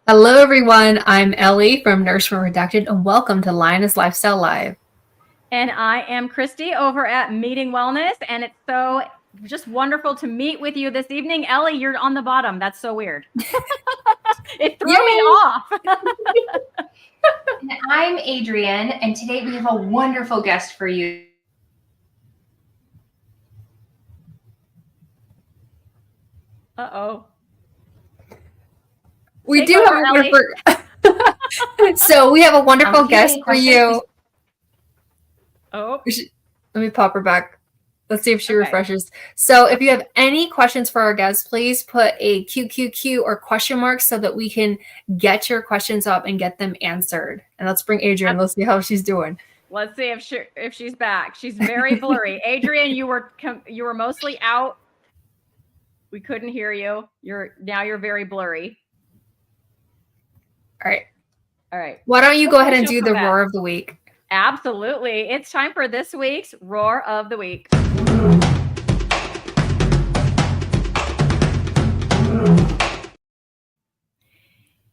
Hello, everyone. I'm Ellie from Nourishment Redacted, and welcome to Lioness Lifestyle Live. And I am Cristie over at Meeting Wellness, and it's so just wonderful to meet with you this evening. Ellie, you're on the bottom. That's so weird. It threw me off. And I'm Adrian, and today we have a wonderful guest for you. Uh-oh. We Take do over, have a Ellie. wonderful. So we have a wonderful If you have guest any for questions, you. Oh, Let me pop her back. Let's see if she Okay. refreshes. So if you have any questions for our guests, please put a QQQ or question mark so that we can get your questions up and get them answered. And let's bring Adrian. Let's see how she's doing. let's see if she's back. She's very blurry. Adrian, you were mostly out. We couldn't hear you. You're very blurry. All right. All right. Why don't you go ahead and Hopefully do she'll the come roar back. of the week? Absolutely. It's time for this week's Roar of the Week.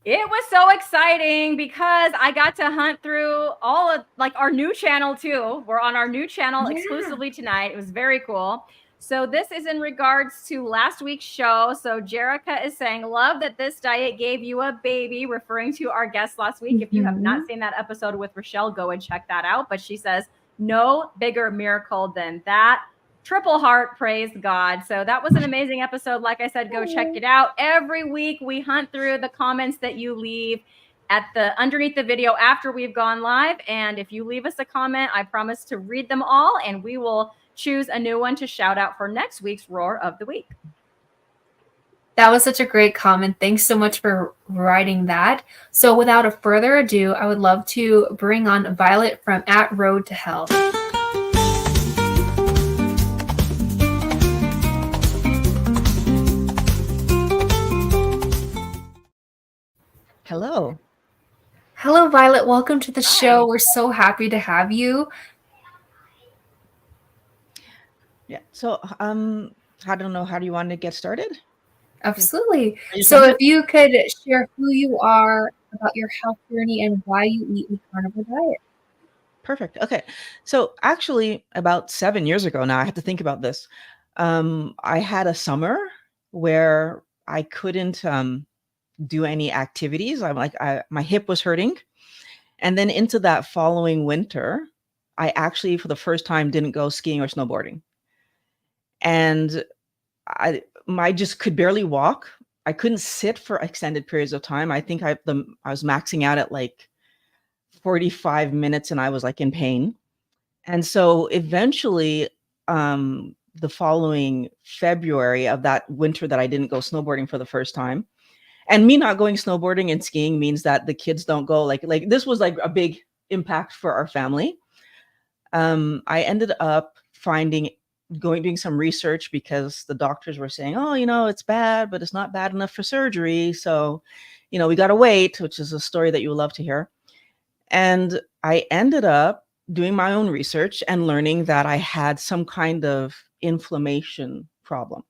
It was so exciting because I got to hunt through all of our new channel too. We're on our new channel exclusively tonight. It was very cool. So this is in regards to last week's show. So Jerica is saying, love that this diet gave you a baby, referring to our guest last week. If you have not seen that episode with Rochelle, go and check that out. But she says, no bigger miracle than that. Triple heart, praise God. So that was an amazing episode. Like I said, go check it out. Every week we hunt through the comments that you leave underneath the video after we've gone live. And if you leave us a comment, I promise to read them all, and we will choose a new one to shout out for next week's Roar of the Week. That was such a great comment. Thanks so much for writing that. So without a further ado, I would love to bring on Violet from At Road to Health. Hello. Hello, Violet. Welcome to the show. We're so happy to have you. Yeah. So, I don't know. How do you want to get started? Absolutely. So if you could share who you are, about your health journey, and why you eat a carnivore diet. Perfect. Okay. So actually, about 7 years ago now, I had to think about this. I had a summer where I couldn't do any activities. My hip was hurting. And then into that following winter, I actually, for the first time, didn't go skiing or snowboarding. And I just could barely walk. I couldn't sit for extended periods of time. I think I was maxing out at like 45 minutes and I was like in pain. And so eventually, the following February of that winter that I didn't go snowboarding for the first time, and me not going snowboarding and skiing means that the kids don't go, like this was like a big impact for our family. I ended up doing some research because the doctors were saying, oh, it's bad, but it's not bad enough for surgery. So, we got to wait, which is a story that you would love to hear. And I ended up doing my own research and learning that I had some kind of inflammation problem.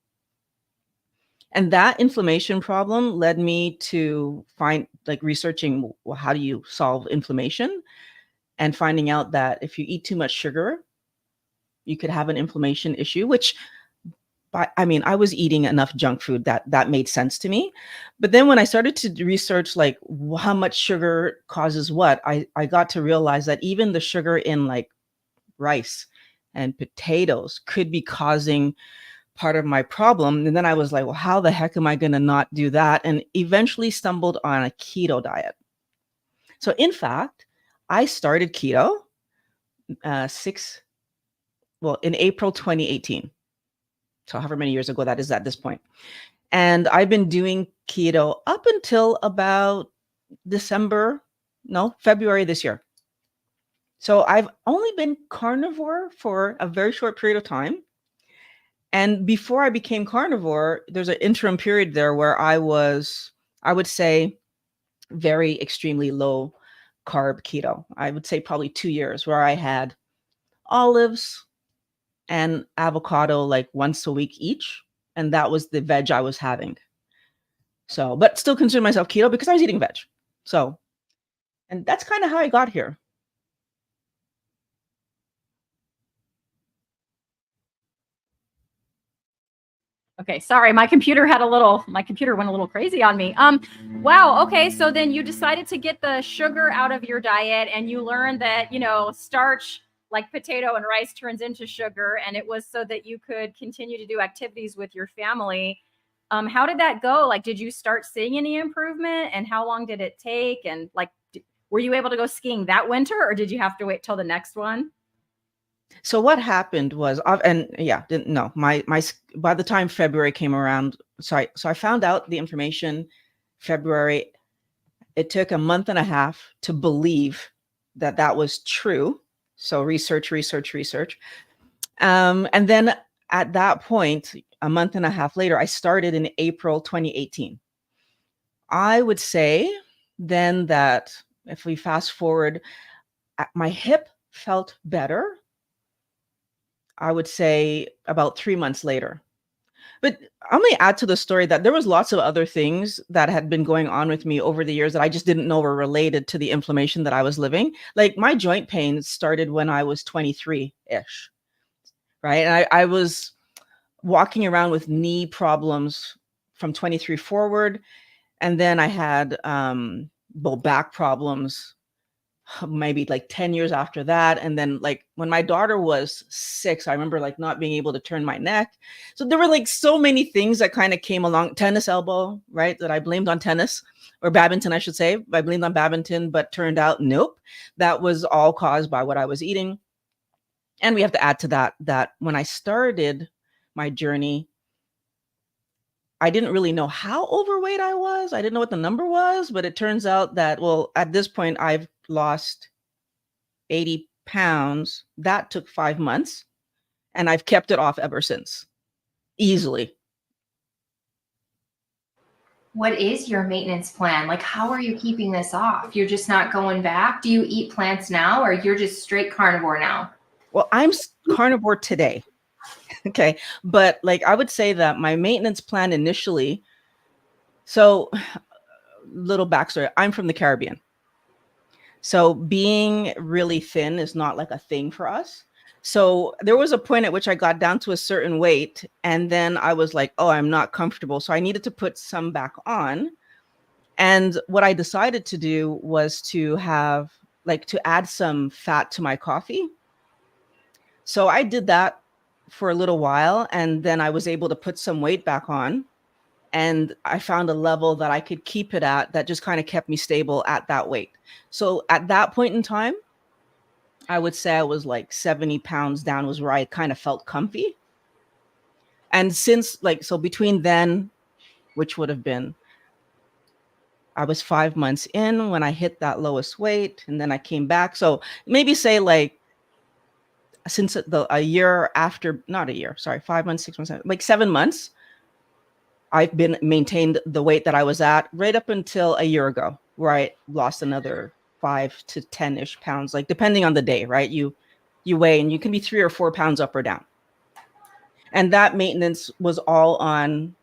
And that inflammation problem led me to researching, well, how do you solve inflammation? And finding out that if you eat too much sugar, you could have an inflammation issue, which, I was eating enough junk food that made sense to me. But then when I started to research like how much sugar causes what, I got to realize that even the sugar in like rice and potatoes could be causing part of my problem. And then I was like, well, how the heck am I going to not do that? And eventually stumbled on a keto diet. So in fact, I started keto in April 2018. So however many years ago that is at this point. And I've been doing keto up until about February this year. So I've only been carnivore for a very short period of time. And before I became carnivore, there's an interim period there where I would say, very extremely low carb keto. I would say probably 2 years, where I had olives and avocado like once a week each. And that was the veg I was having. So, but still consider myself keto because I was eating veg. So, and that's kind of how I got here. Okay, sorry, my computer went a little crazy on me. Wow. Okay, so then you decided to get the sugar out of your diet, and you learned that, you know, starch like potato and rice turns into sugar, and it was so that you could continue to do activities with your family. How did that go? Like, did you start seeing any improvement, and how long did it take? And like, were you able to go skiing that winter, or did you have to wait till the next one? So what happened was, and yeah, didn't know my by the time February came around, so I found out the information February. It took a month and a half to believe that that was true. So research. And then at that point, a month and a half later, I started in April 2018. I would say then that if we fast forward, my hip felt better, I would say about 3 months later. But I'm going to add to the story that there was lots of other things that had been going on with me over the years that I just didn't know were related to the inflammation that I was living. Like my joint pain started when I was 23-ish, right? And I was walking around with knee problems from 23 forward. And then I had back problems maybe like 10 years after that. And then like when my daughter was 6, I remember like not being able to turn my neck. So there were like so many things that kind of came along. Tennis elbow, right? That I blamed on tennis, or badminton, I should say. I blamed on badminton, but turned out, nope. That was all caused by what I was eating. And we have to add to that when I started my journey, I didn't really know how overweight I was. I didn't know what the number was, but it turns out that, well, at this point, I've lost 80 pounds. That took 5 months, and I've kept it off ever since, easily. What is your maintenance plan? Like, how are you keeping this off? You're just not going back? Do you eat plants now, or you're just straight carnivore now? Well, I'm carnivore today. Okay. But like, I would say that my maintenance plan initially, so little backstory, I'm from the Caribbean. So being really thin is not like a thing for us. So there was a point at which I got down to a certain weight, and then I was like, oh, I'm not comfortable. So I needed to put some back on. And what I decided to do was to add some fat to my coffee. So I did that for a little while, and then I was able to put some weight back on, and I found a level that I could keep it at that just kind of kept me stable at that weight. So at that point in time, I would say I was like 70 pounds down was where I kind of felt comfy. And since so between then, which would have been, I was 5 months in when I hit that lowest weight, and then I came back. So maybe say like, since a year after, not a year, sorry, 5 months, 6 months, like 7 months, I've been maintained the weight that I was at right up until a year ago, where I lost another 5 to 10-ish pounds, like depending on the day, right? You weigh, and you can be 3 or 4 pounds up or down. And that maintenance was all on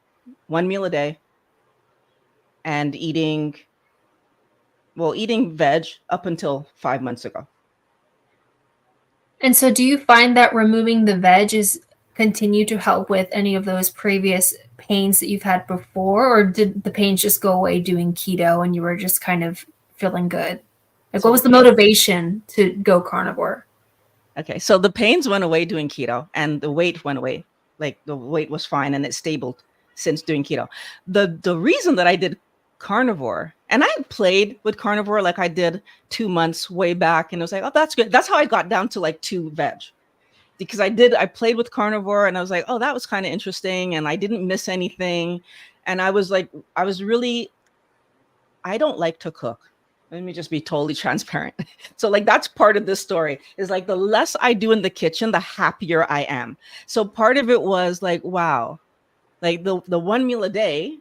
1 meal a day and eating veg up until 5 months ago. And so do you find that removing the veg is continue to help with any of those previous pains that you've had before, or did the pains just go away doing keto and you were just kind of feeling good? Like, what was the motivation to go carnivore? Okay, so the pains went away doing keto, and the weight went away. Like the weight was fine, and it stabled since doing keto. The reason that I did carnivore, and I played with carnivore, like I did 2 months way back, and it was like, oh, that's good. That's how I got down to like 2 veg, because I played with carnivore, and I was like, oh, that was kind of interesting, and I didn't miss anything. And I was really, I don't like to cook. Let me just be totally transparent. So like, that's part of this story, is like the less I do in the kitchen, the happier I am. So part of it was like, wow, like the 1 meal a day,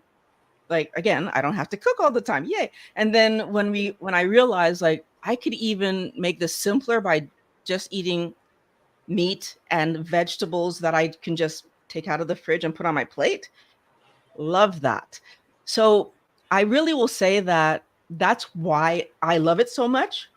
like, again, I don't have to cook all the time. Yay. And then when I realized like I could even make this simpler by just eating meat and vegetables that I can just take out of the fridge and put on my plate. Love that. So I really will say that that's why I love it so much.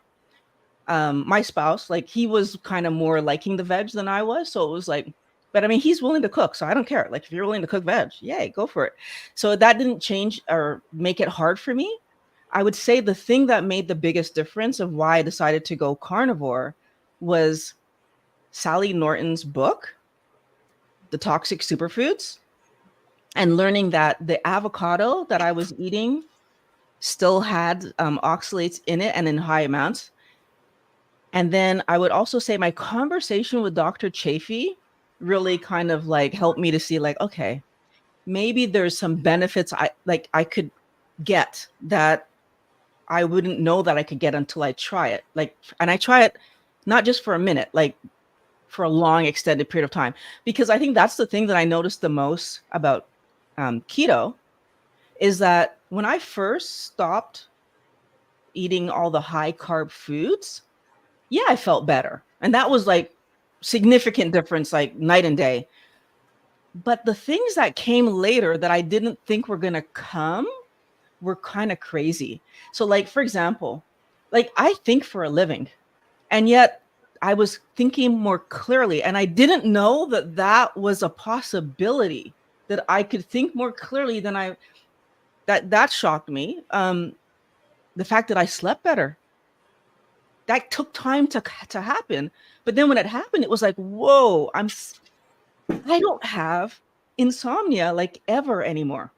My spouse, like, he was kind of more liking the veg than I was. So it was like, but I mean, he's willing to cook. So I don't care. Like, if you're willing to cook veg, yay, go for it. So that didn't change or make it hard for me. I would say the thing that made the biggest difference of why I decided to go carnivore was Sally Norton's book, The Toxic Superfoods, and learning that the avocado that I was eating still had oxalates in it and in high amounts. And then I would also say my conversation with Dr. Chafee really kind of like helped me to see, like, okay, maybe there's some benefits I could get that I wouldn't know that I could get until I try it. Like, and I try it not just for a minute, like for a long extended period of time, because I think that's the thing that I noticed the most about keto is that when I first stopped eating all the high carb foods, yeah, I felt better. And that was like significant difference, like night and day. But the things that came later that I didn't think were going to come were kind of crazy. So, like, for example, like, I think for a living, and yet I was thinking more clearly, and I didn't know that that was a possibility, that I could think more clearly than that shocked me. The fact that I slept better, that took time to happen. But then when it happened, it was like, whoa, I don't have insomnia like ever anymore.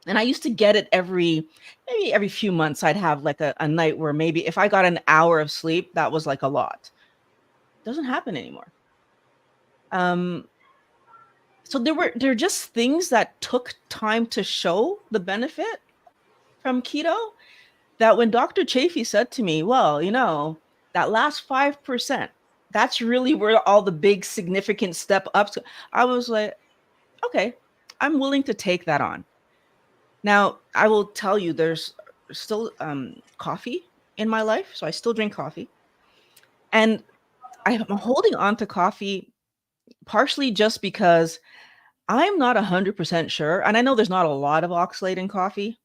And I used to get it maybe every few months. I'd have like a night where maybe if I got an hour of sleep, that was like a lot. It doesn't happen anymore. So there are just things that took time to show the benefit from keto, that when Dr. Chafee said to me, well, you know, that last 5%, that's really where all the big significant step ups. I was like, okay, I'm willing to take that on. Now, I will tell you, there's still coffee in my life. So I still drink coffee. And I'm holding on to coffee partially just because I'm not 100% sure. And I know there's not a lot of oxalate in coffee,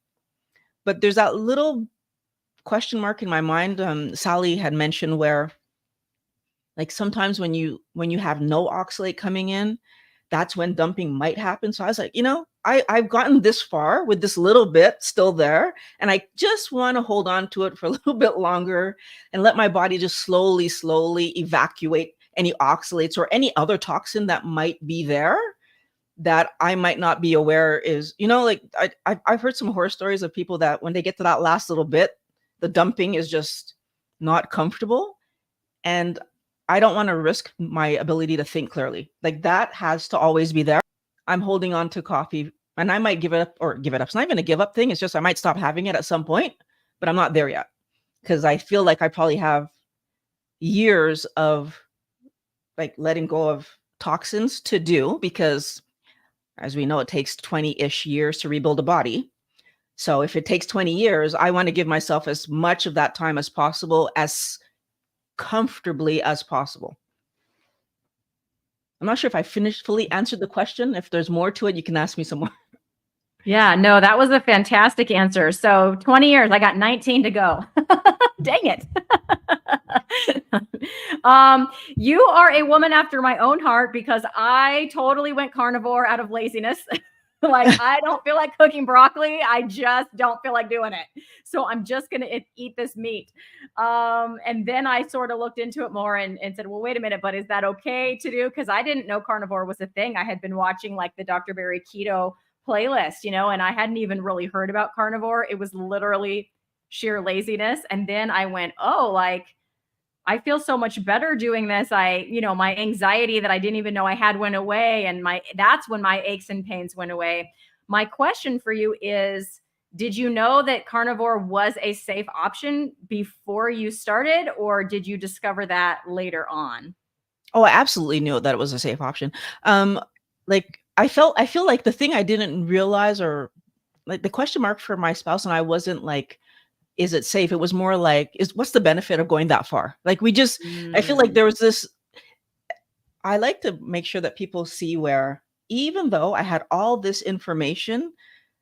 but there's that little question mark in my mind. Sally had mentioned where, like, sometimes when you have no oxalate coming in, that's when dumping might happen. So I was like, you know, I've gotten this far with this little bit still there, and I just want to hold on to it for a little bit longer and let my body just slowly evacuate any oxalates or any other toxin that might be there that I might not be aware is, you know, like I've heard some horror stories of people that when they get to that last little bit, the dumping is just not comfortable. And I don't want to risk my ability to think clearly. Like, that has to always be there. I'm holding on to coffee, and I might give it up. It's not even a give up thing. It's just I might stop having it at some point, but I'm not there yet because I feel like I probably have years of like letting go of toxins to do, because as we know, it takes 20-ish years to rebuild a body. So if it takes 20 years, I want to give myself as much of that time as possible, as comfortably as possible. I'm not sure if I fully answered the question. If there's more to it, you can ask me some more. Yeah, no, that was a fantastic answer. So 20 years, I got 19 to go. Dang it. You are a woman after my own heart, because I totally went carnivore out of laziness. Like, I don't feel like cooking broccoli. I just don't feel like doing it. So I'm just going to eat this meat. And then I sort of looked into it more and said, well, wait a minute, but is that okay to do? Because I didn't know carnivore was a thing. I had been watching like the Dr. Berry keto playlist, you know, and I hadn't even really heard about carnivore. It was literally sheer laziness. And then I went, oh, like, I feel so much better doing this. My anxiety that I didn't even know I had went away. And that's when my aches and pains went away. My question for you is, did you know that carnivore was a safe option before you started, or did you discover that later on? Oh, I absolutely knew that it was a safe option. Like, I feel like the thing I didn't realize, or like the question mark for my spouse and I wasn't like, is it safe? It was more like, what's the benefit of going that far? Like, I feel like there was this, I like to make sure that people see where, even though I had all this information,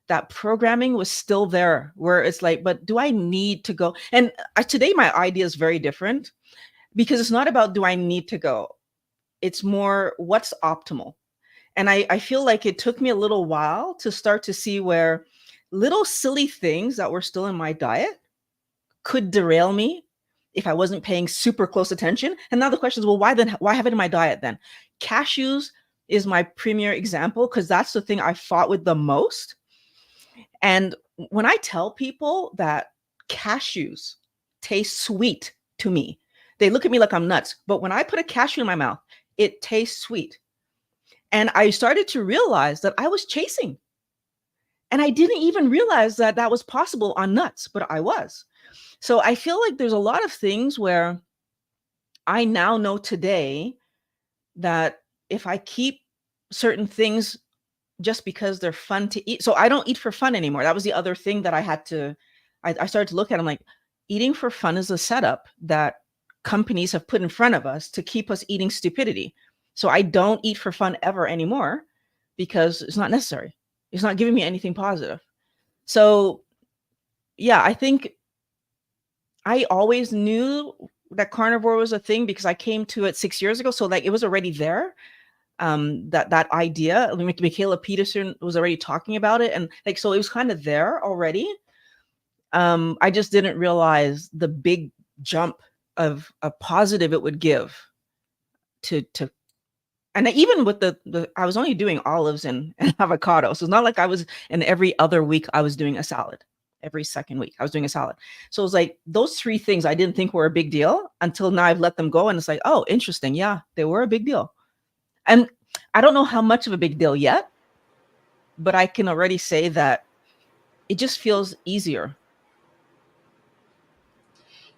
that programming was still there, where it's like, but do I need to go? And today my idea is very different, because it's not about do I need to go. It's more what's optimal. And I feel like it took me a little while to start to see where little silly things that were still in my diet could derail me if I wasn't paying super close attention. And now the question is, well, why have it in my diet then? Cashews is my premier example, because that's the thing I fought with the most. And when I tell people that cashews taste sweet to me, they look at me like I'm nuts. But when I put a cashew in my mouth, it tastes sweet. And I started to realize that I was chasing. And I didn't even realize that that was possible on nuts, but I was. So I feel like there's a lot of things where I now know today that if I keep certain things just because they're fun to eat. So I don't eat for fun anymore. That was the other thing that I started to look at. I'm like, eating for fun is a setup that companies have put in front of us to keep us eating stupidity. So I don't eat for fun ever anymore, because it's not necessary. It's not giving me anything positive. So yeah, I think I always knew that carnivore was a thing because I came to it 6 years ago. So like it was already there. That idea. I mean, Michaela Peterson was already talking about it, and like so it was kind of there already. I just didn't realize the big jump of a positive it would give to and even with the I was only doing olives and avocado. So it's not like I was, and every other week I was doing a salad. Every second week I was doing a salad. So it was like those three things I didn't think were a big deal until now I've let them go. And it's like, oh, interesting. Yeah, they were a big deal. And I don't know how much of a big deal yet, but I can already say that it just feels easier.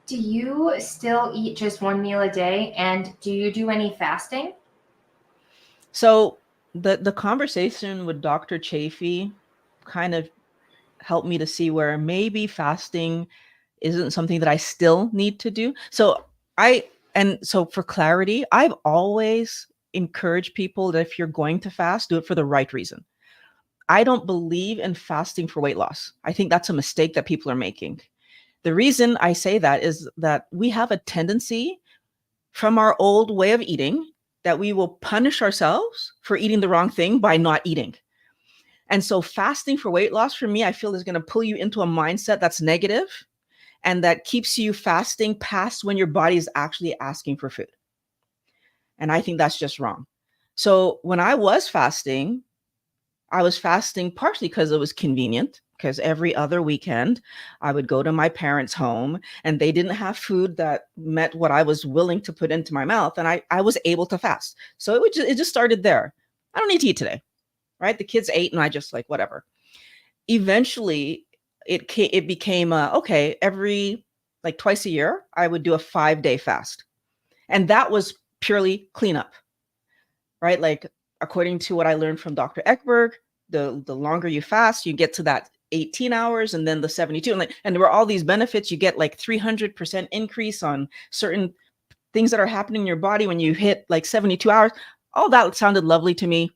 Do you still eat just one meal a day? And do you do any fasting? So the conversation with Dr. Chafee kind of helped me to see where maybe fasting isn't something that I still need to do. So for clarity, I've always encouraged people that if you're going to fast, do it for the right reason. I don't believe in fasting for weight loss. I think that's a mistake that people are making. The reason I say that is that we have a tendency from our old way of eating that we will punish ourselves for eating the wrong thing by not eating. And so fasting for weight loss, for me, I feel is going to pull you into a mindset that's negative and that keeps you fasting past when your body is actually asking for food. And I think that's just wrong. So when I was fasting partially because it was convenient, because every other weekend I would go to my parents' home and they didn't have food that met what I was willing to put into my mouth. And I was able to fast. So it just started there. I don't need to eat today, right? The kids ate and I just like, whatever. Eventually it became okay, every like twice a year, I would do a 5-day fast. And that was purely cleanup, right? Like according to what I learned from Dr. Ekberg, the longer you fast, you get to that 18 hours and then the 72. And there were all these benefits. You get like 300% increase on certain things that are happening in your body when you hit like 72 hours. All that sounded lovely to me.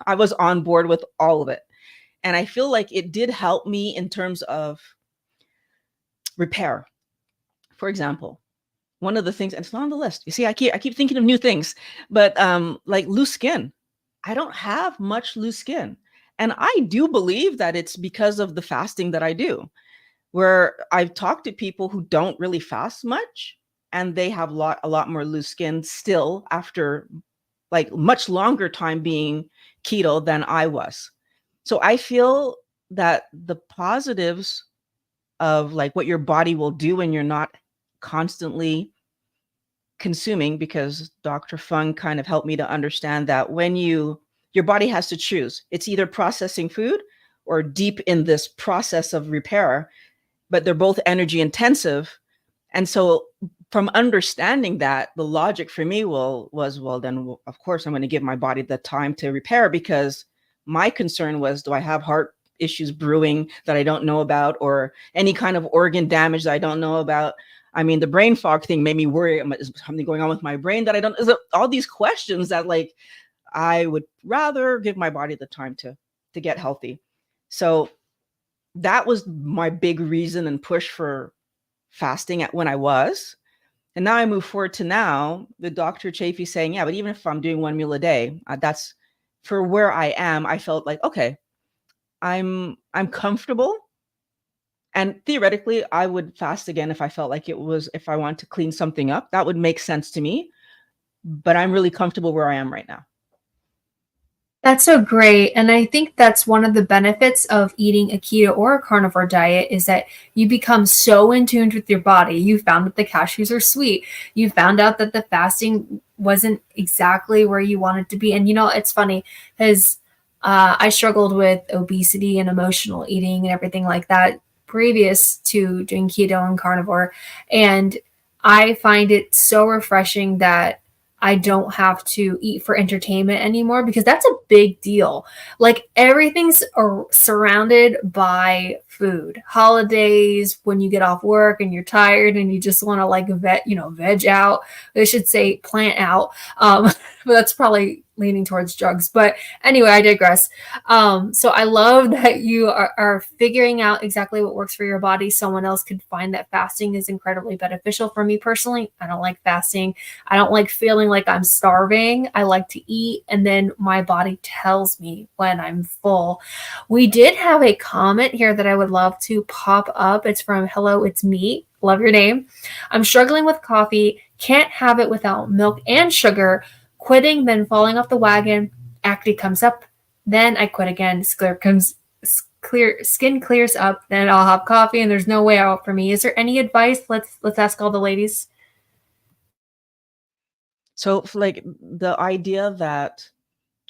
I was on board with all of it. And I feel like it did help me in terms of repair. For example, one of the things, and it's not on the list. You see, I keep thinking of new things, but like loose skin. I don't have much loose skin. And I do believe that it's because of the fasting that I do, where I've talked to people who don't really fast much and they have a lot more loose skin still after like much longer time being keto than I was. So I feel that the positives of like what your body will do when you're not constantly consuming, because Dr. Fung kind of helped me to understand that when your body has to choose, it's either processing food or deep in this process of repair, but they're both energy intensive. And so from understanding that, the logic for me was, then of course I'm going to give my body the time to repair, because my concern was, do I have heart issues brewing that I don't know about, or any kind of organ damage that I don't know about? I mean, the brain fog thing made me worry. Is something going on with my brain that I don't, all these questions that like, I would rather give my body the time to get healthy. So that was my big reason and push for fasting when I was. And now I move forward to now, the Dr. Chafee saying, yeah, but even if I'm doing 1 meal a day, that's for where I am. I felt like, okay, I'm comfortable. And theoretically, I would fast again if I felt like if I want to clean something up, that would make sense to me. But I'm really comfortable where I am right now. That's so great. And I think that's one of the benefits of eating a keto or a carnivore diet is that you become so in tune with your body. You found that the cashews are sweet. You found out that the fasting wasn't exactly where you wanted to be. And, it's funny because I struggled with obesity and emotional eating and everything like that previous to doing keto and carnivore. And I find it so refreshing that I don't have to eat for entertainment anymore, because that's a big deal. Like, everything's surrounded by food. Holidays, when you get off work and you're tired and you just want to veg out. They should say plant out. But that's probably leaning towards drugs. But anyway, I digress. So I love that you are figuring out exactly what works for your body. Someone else could find that fasting is incredibly beneficial. For me personally, I don't like fasting. I don't like feeling like I'm starving. I like to eat, and then my body tells me when I'm full. We did have a comment here that I would love to pop up. It's from Hello, It's Me. Love your name. I'm struggling with coffee. Can't have it without milk and sugar. Quitting, then falling off the wagon. Acne comes up. Then I quit again. Skin clears up. Then I'll have coffee, and there's no way out for me. Is there any advice? Let's ask all the ladies. So like the idea that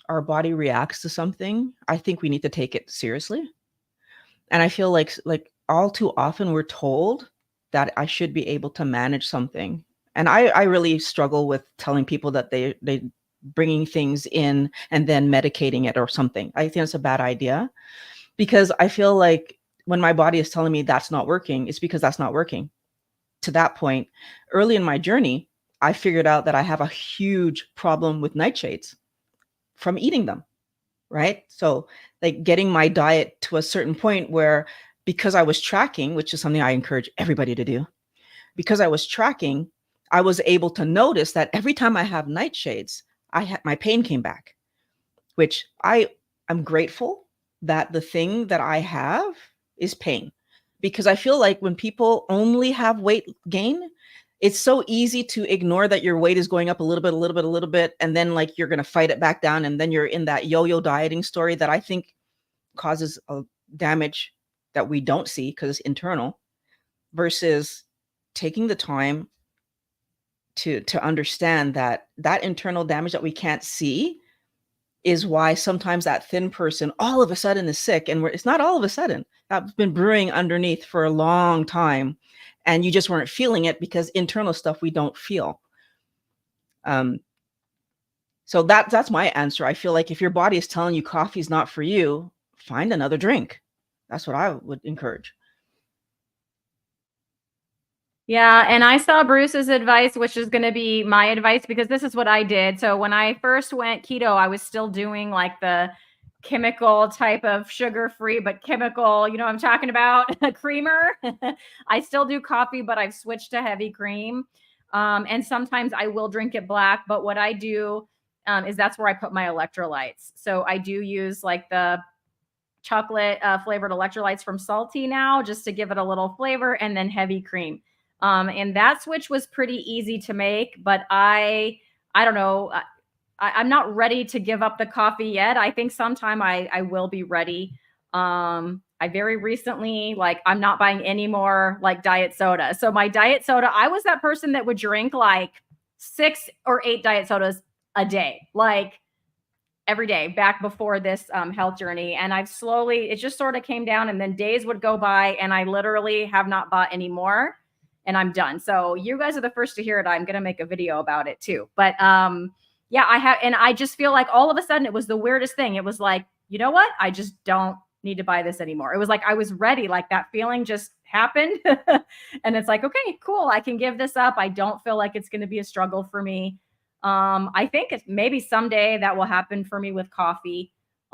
our body reacts to something, I think we need to take it seriously. And I feel like all too often we're told that I should be able to manage something. And I really struggle with telling people that they bringing things in and then medicating it or something. I think it's a bad idea, because I feel like when my body is telling me that's not working, it's because that's not working. To that point, early in my journey, I figured out that I have a huge problem with nightshades from eating them, right? So like getting my diet to a certain point where, because I was tracking, which is something I encourage everybody to do, because I was tracking, I was able to notice that every time I have nightshades, my pain came back, which I'm grateful that the thing that I have is pain, because I feel like when people only have weight gain, it's so easy to ignore that your weight is going up a little bit, and then like you're going to fight it back down, and then you're in that yo-yo dieting story that I think causes a damage that we don't see because it's internal, versus taking the time to understand that internal damage that we can't see is why sometimes that thin person all of a sudden is sick. And it's not all of a sudden. That's been brewing underneath for a long time, and you just weren't feeling it because internal stuff we don't feel. So that's my answer. I feel like if your body is telling you coffee is not for you, find another drink. That's what I would encourage. Yeah, and I saw Bruce's advice, which is going to be my advice, because this is what I did. So when I first went keto, I was still doing like the chemical type of sugar-free, but chemical, you know what I'm talking about, creamer. I still do coffee, but I've switched to heavy cream. And sometimes I will drink it black, but what I do is that's where I put my electrolytes. So I do use like the chocolate flavored electrolytes from Salty now, just to give it a little flavor, and then heavy cream. And that switch was pretty easy to make, but I don't know. I'm not ready to give up the coffee yet. I think sometime I will be ready. I very recently, like, I'm not buying any more like diet soda. So my diet soda, I was that person that would drink like 6 or 8 diet sodas a day, like every day back before this health journey. And I've slowly, it just sort of came down, and then days would go by and I literally have not bought any more, and I'm done. So you guys are the first to hear it. I'm going to make a video about it too. But yeah, I have, and I just feel like all of a sudden it was the weirdest thing. It was like, you know what? I just don't need to buy this anymore. It was like I was ready, like that feeling just happened. And it's like, okay, cool. I can give this up. I don't feel like it's going to be a struggle for me. I think it's maybe someday that will happen for me with coffee.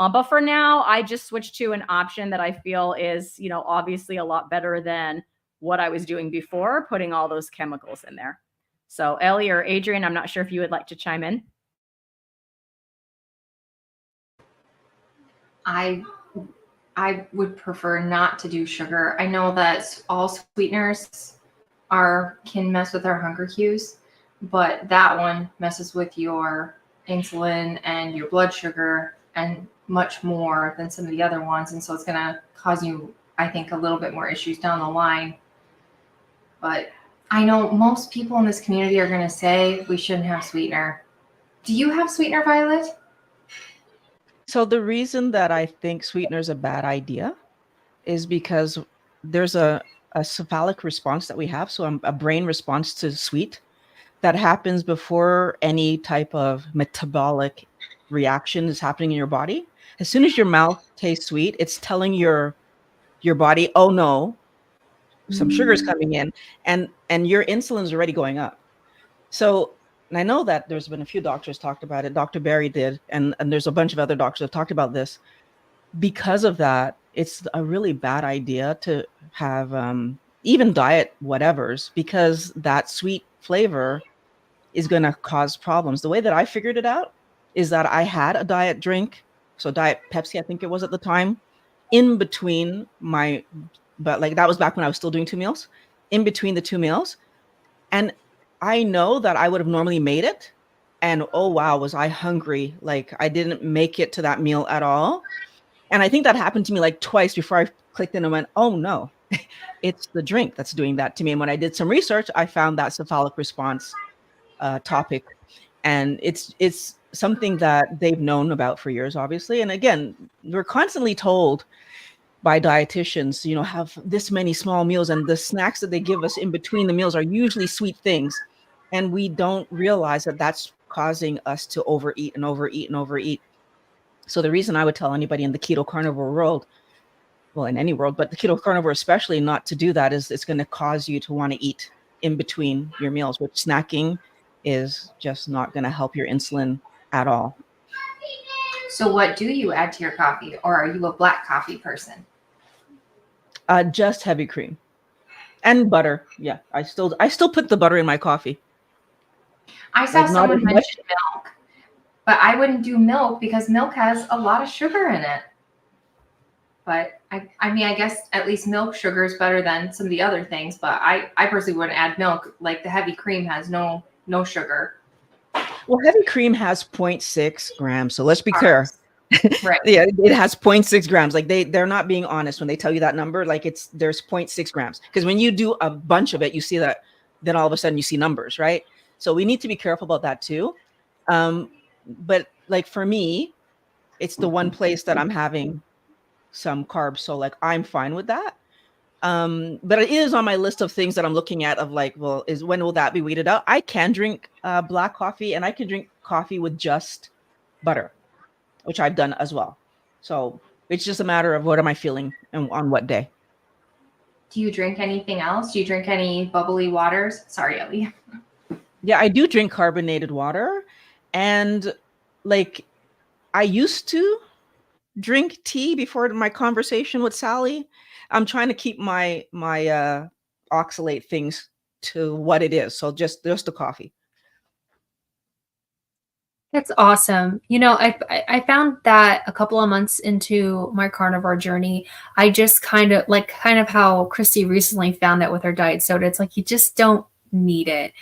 But for now, I just switched to an option that I feel is, obviously a lot better than what I was doing before, putting all those chemicals in there. So Ellie or Adrian, I'm not sure if you would like to chime in. I would prefer not to do sugar. I know that all sweeteners can mess with our hunger cues, but that one messes with your insulin and your blood sugar and much more than some of the other ones. And so it's going to cause you, I think, a little bit more issues down the line. But I know most people in this community are going to say we shouldn't have sweetener. Do you have sweetener, Violet? So the reason that I think sweetener is a bad idea is because there's a cephalic response that we have, so a brain response to sweet that happens before any type of metabolic reaction is happening in your body. As soon as your mouth tastes sweet, it's telling your body, oh no, some sugar is coming in, and your insulin is already going up. So, and I know that there's been a few doctors talked about it. Dr. Barry did, and there's a bunch of other doctors that talked about this. Because of that, it's a really bad idea to have even diet whatevers, because that sweet flavor is going to cause problems. The way that I figured it out is that I had a diet drink, so Diet Pepsi, I think it was at the time, in between but like that was back when I was still doing 2 meals, in between the 2 meals. And I know that I would have normally made it. And oh, wow, was I hungry. Like I didn't make it to that meal at all. And I think that happened to me like twice before I clicked in and went, oh no, it's the drink that's doing that to me. And when I did some research, I found that cephalic response topic. And it's something that they've known about for years, obviously. And again, we're constantly told by dietitians, have this many small meals, and the snacks that they give us in between the meals are usually sweet things. And we don't realize that that's causing us to overeat and overeat and overeat. So the reason I would tell anybody in the keto carnivore world, well, in any world, but the keto carnivore especially, not to do that is it's going to cause you to want to eat in between your meals, which snacking is just not going to help your insulin at all. So what do you add to your coffee, or are you a black coffee person? Just heavy cream and butter. Yeah, I still put the butter in my coffee. I saw someone mention milk, but I wouldn't do milk because milk has a lot of sugar in it. But I mean, I guess at least milk sugar is better than some of the other things. But I personally wouldn't add milk. Like the heavy cream has no sugar. Well, heavy cream has 0.6 grams. So let's be clear. Right. Yeah, it has 0.6 grams. Like they're not being honest when they tell you that number. Like there's 0.6 grams. Because when you do a bunch of it, you see that, then all of a sudden you see numbers, right? So we need to be careful about that too. But like for me, it's the one place that I'm having some carbs. So like I'm fine with that. But it is on my list of things that I'm looking at of like, well, when will that be weeded out? I can drink black coffee, and I can drink coffee with just butter, which I've done as well. So it's just a matter of what am I feeling and on what day. Do you drink anything else? Do you drink any bubbly waters? Sorry, Ellie. Yeah, I do drink carbonated water. And like I used to drink tea before my conversation with Sally. I'm trying to keep my oxalate things to what it is. So just the coffee. That's awesome. I found that a couple of months into my carnivore journey, I just kind of how Cristie recently found out with her diet soda. It's like you just don't need it,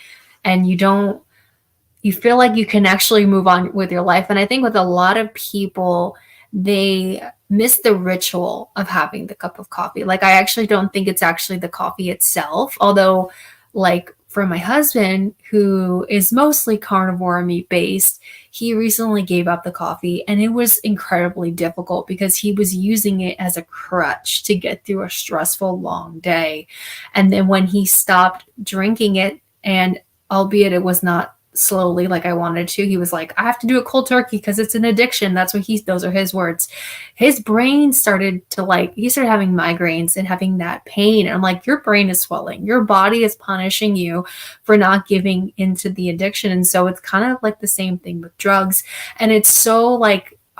and you feel like you can actually move on with your life. And I think with a lot of people, they miss the ritual of having the cup of coffee. Like I actually don't think it's actually the coffee itself, although like for my husband, who is mostly carnivore and meat based, he recently gave up the coffee, and it was incredibly difficult because he was using it as a crutch to get through a stressful long day. And then when he stopped drinking it, and albeit it was not slowly like I wanted to, he was like, I have to do it cold turkey because it's an addiction. Those are his words. His brain started to he started having migraines and having that pain. And I'm like, your brain is swelling. Your body is punishing you for not giving into the addiction. And so it's kind of like the same thing with drugs. And it's so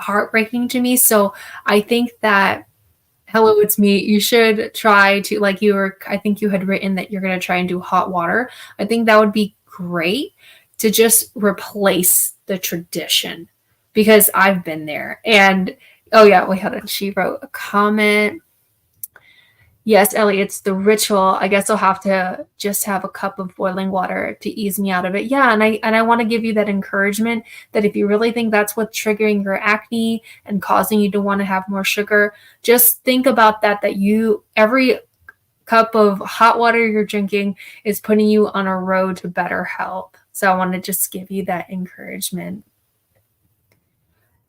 heartbreaking to me. So I think that, hello, it's me. You should try to, like, I think you had written that you're going to try and do hot water. I think that would be great to just replace the tradition, because I've been there. And oh yeah, wait, hold on. She wrote a comment. Yes, Ellie, it's the ritual. I guess I'll have to just have a cup of boiling water to ease me out of it. Yeah, and I want to give you that encouragement that if you really think that's what's triggering your acne and causing you to want to have more sugar, just think about that every cup of hot water you're drinking is putting you on a road to better health. So I want to just give you that encouragement.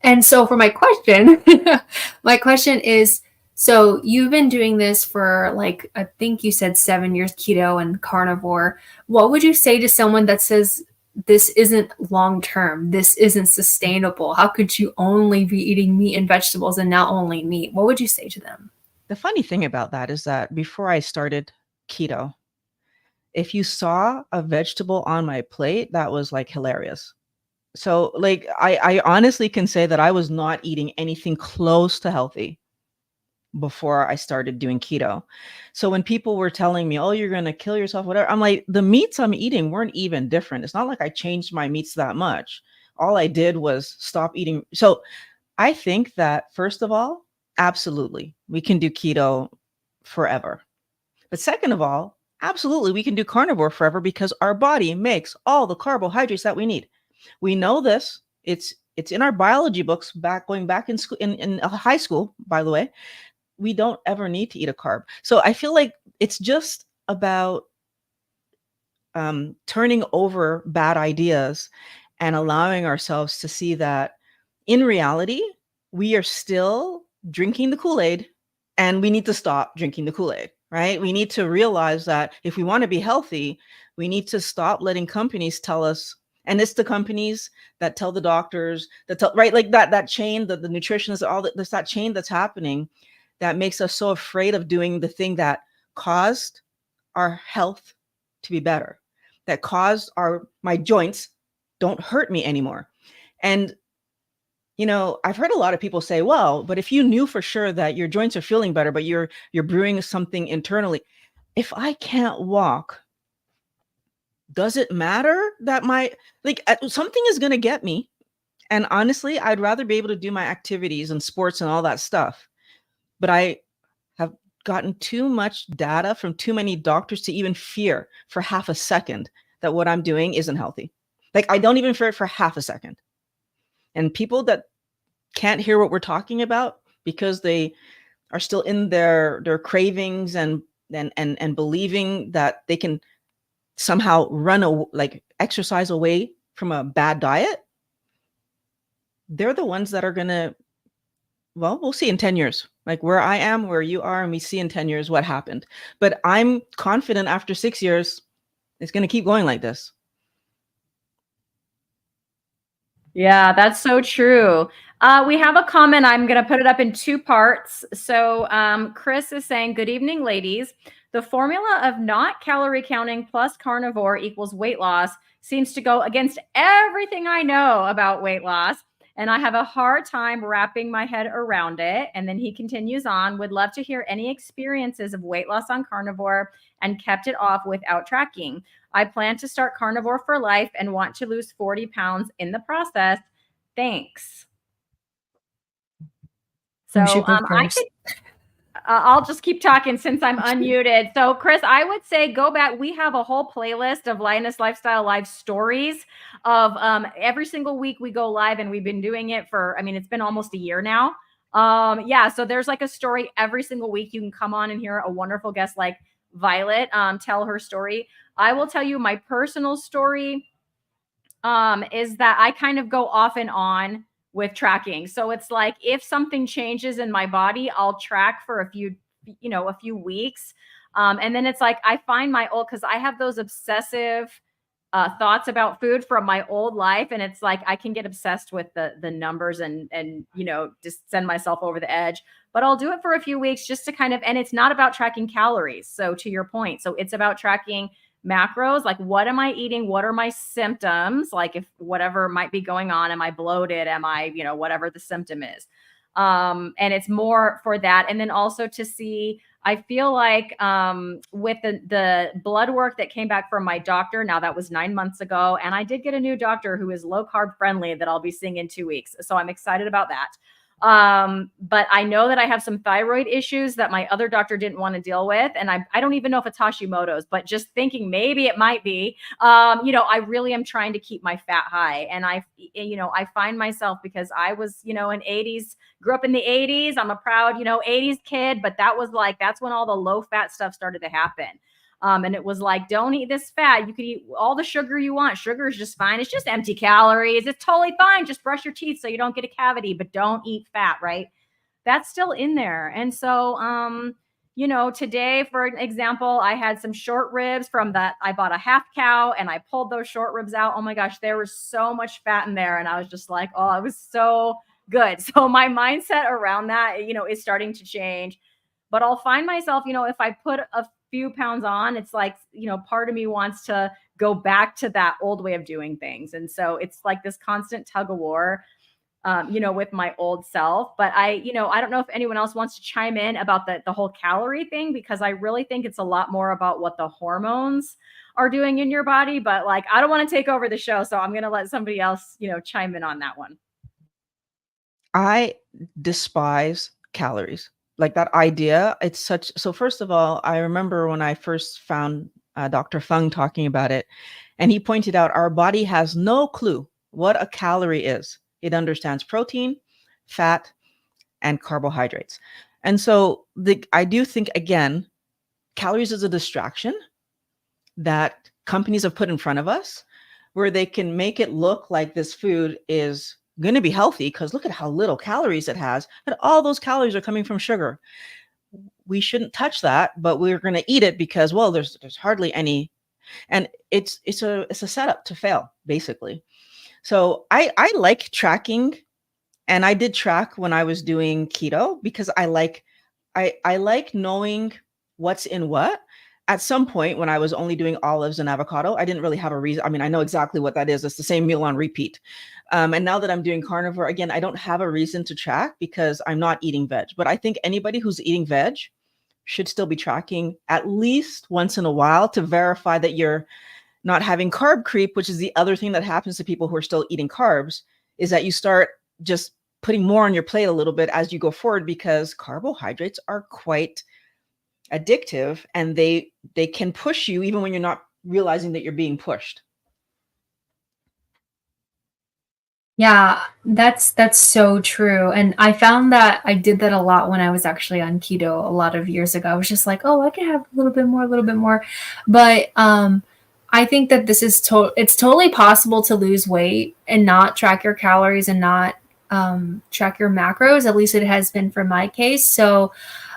And so for my question, my question is, so you've been doing this for, like, I think you said 7 years, keto and carnivore. What would you say to someone that says this isn't long-term, this isn't sustainable? How could you only be eating meat and vegetables and not only meat? What would you say to them? The funny thing about that is that before I started keto, if you saw a vegetable on my plate, that was like hilarious. So like I honestly can say that I was not eating anything close to healthy before I started doing keto. So when people were telling me, oh, you're going to kill yourself, whatever, I'm like, the meats I'm eating weren't even different. It's not like I changed my meats that much. All I did was stop eating. So I think that, first of all, absolutely, we can do keto forever. But second of all, absolutely, we can do carnivore forever because our body makes all the carbohydrates that we need. We know this. It's in our biology books going back in school, in high school, by the way. We don't ever need to eat a carb. So I feel like it's just about turning over bad ideas and allowing ourselves to see that in reality, we are still drinking the Kool-Aid and we need to stop drinking the Kool-Aid, right? We need to realize that if we want to be healthy, we need to stop letting companies tell us, and it's the companies that tell the doctors, that tell, right? Like that chain, the nutritionists, all that, there's that chain that's happening that makes us so afraid of doing the thing that caused our health to be better, that caused my joints don't hurt me anymore. And you know, I've heard a lot of people say, well, but if you knew for sure that your joints are feeling better, but you're brewing something internally, if I can't walk, does it matter that something is going to get me? And honestly, I'd rather be able to do my activities and sports and all that stuff. But I have gotten too much data from too many doctors to even fear for half a second that what I'm doing isn't healthy. Like, I don't even fear it for half a second. And people that can't hear what we're talking about because they are still in their cravings and believing that they can somehow exercise away from a bad diet, they're the ones that are gonna, well, we'll see in 10 years, like where I am, where you are, and we see in 10 years what happened. But I'm confident after 6 years, it's going to keep going like this. Yeah, that's so true. We have a comment. I'm going to put it up in 2 parts. So Chris is saying, good evening, ladies. The formula of not calorie counting plus carnivore equals weight loss seems to go against everything I know about weight loss. And I have a hard time wrapping my head around it. And then he continues on, would love to hear any experiences of weight loss on carnivore and kept it off without tracking. I plan to start carnivore for life and want to lose 40 pounds in the process. Thanks. So I'll just keep talking since I'm unmuted. So Chris, I would say go back. We have a whole playlist of Lioness Lifestyle live stories of every single week we go live, and we've been doing it for, I mean, it's been almost a year now. Yeah, so there's like a story every single week. You can come on and hear a wonderful guest like Violet tell her story. I will tell you my personal story is that I kind of go off and on with tracking. So it's like if something changes in my body, I'll track for a few weeks. And then it's like I find my old, because I have those obsessive thoughts about food from my old life. And it's like I can get obsessed with the numbers and just send myself over the edge. But I'll do it for a few weeks just to kind of, and it's not about tracking calories. So to your point, so it's about tracking macros, like what am I eating? What are my symptoms? Like if whatever might be going on, am I bloated? Am I, whatever the symptom is. And it's more for that. And then also to see, I feel like with the blood work that came back from my doctor, now that was 9 months ago, and I did get a new doctor who is low carb friendly that I'll be seeing in 2 weeks. So I'm excited about that. But I know that I have some thyroid issues that my other doctor didn't want to deal with. And I don't even know if it's Hashimoto's, but just thinking maybe it might be, I really am trying to keep my fat high. And I find myself, because I was, grew up in the 80s. I'm a proud, 80s kid, but that's when all the low fat stuff started to happen. And it was like, don't eat this fat. You could eat all the sugar you want. Sugar is just fine. It's just empty calories. It's totally fine. Just brush your teeth so you don't get a cavity, but don't eat fat, right? That's still in there. And so, today, for an example, I had some short ribs from that. I bought a half cow and I pulled those short ribs out. Oh my gosh, there was so much fat in there. And I was just like, oh, it was so good. So my mindset around that, is starting to change. But I'll find myself, if I put a few pounds on, it's like, part of me wants to go back to that old way of doing things. And so it's like this constant tug of war, with my old self. But I don't know if anyone else wants to chime in about the whole calorie thing, because I really think it's a lot more about what the hormones are doing in your body. But like, I don't want to take over the show, so I'm going to let somebody else, chime in on that one. I despise calories. Like that idea, so first of all, I remember when I first found Dr. Fung talking about it, and he pointed out our body has no clue what a calorie is. It understands protein, fat, and carbohydrates. And so I do think, again, calories is a distraction that companies have put in front of us, where they can make it look like this food is going to be healthy because look at how little calories it has, and all those calories are coming from sugar. We shouldn't touch that, but we're going to eat it because, well, there's hardly any, and it's a setup to fail, basically. So I like tracking, and I did track when I was doing keto because I like knowing what's in what. At some point when I was only doing olives and avocado, I didn't really have a reason. I mean, I know exactly what that is. It's the same meal on repeat. And now that I'm doing carnivore, again, I don't have a reason to track because I'm not eating veg. But I think anybody who's eating veg should still be tracking at least once in a while to verify that you're not having carb creep, which is the other thing that happens to people who are still eating carbs, is that you start just putting more on your plate a little bit as you go forward, because carbohydrates are quite addictive and they can push you even when you're not realizing that you're being pushed. Yeah, that's so true. And I found that I did that a lot when I was actually on keto a lot of years ago. I was just like, oh, I can have a little bit more. But I think that this is it's totally possible to lose weight and not track your calories and not track your macros. At least it has been for my case. So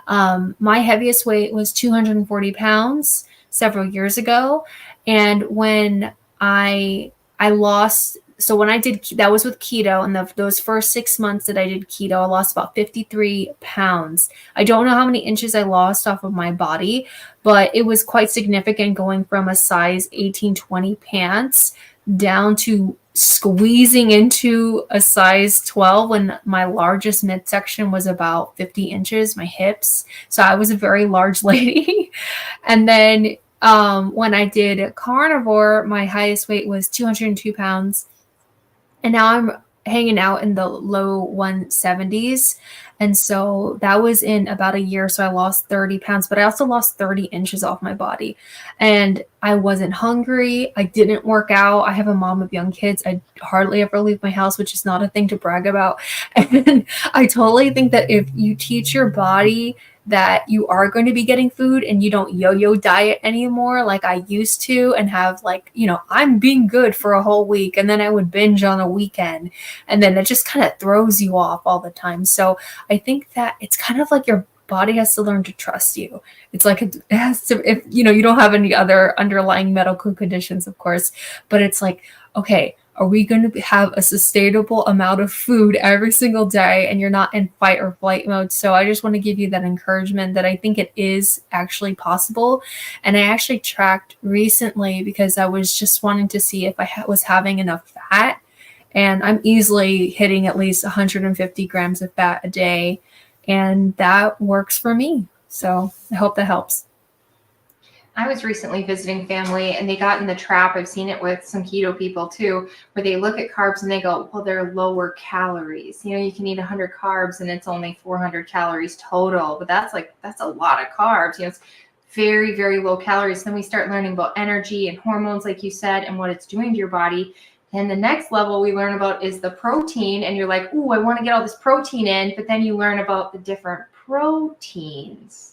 my heaviest weight was 240 pounds several years ago. And when I lost, so when I did, that was with keto, and those first 6 months that I did keto, I lost about 53 pounds. I don't know how many inches I lost off of my body, but it was quite significant, going from a size 18-20 pants down to squeezing into a size 12 when my largest midsection was about 50 inches, my hips. So I was a very large lady. And then when I did carnivore, my highest weight was 202 pounds. And now I'm hanging out in the low 170s. And so that was in about a year. So I lost 30 pounds, but I also lost 30 inches off my body. And I wasn't hungry. I didn't work out. I have a mom of young kids. I hardly ever leave my house, which is not a thing to brag about. And I totally think that if you teach your body that you are going to be getting food and you don't yo-yo diet anymore like I used to, and have like, I'm being good for a whole week and then I would binge on a weekend, and then it just kind of throws you off all the time. So I think that it's kind of like your body has to learn to trust you. It's like it has to, if you don't have any other underlying medical conditions, of course, but it's like, okay, Are we going to have a sustainable amount of food every single day and you're not in fight or flight mode? So I just want to give you that encouragement that I think it is actually possible. And I actually tracked recently because I was just wanting to see if I was having enough fat. And I'm easily hitting at least 150 grams of fat a day. And that works for me. So I hope that helps. I was recently visiting family and they got in the trap. I've seen it with some keto people too, where they look at carbs and they go, well, they're lower calories. You know, you can eat 100 carbs and it's only 400 calories total, but that's a lot of carbs. You know, it's very, very low calories. Then we start learning about energy and hormones, like you said, and what it's doing to your body. And the next level we learn about is the protein. And you're like, ooh, I want to get all this protein in, but then you learn about the different proteins.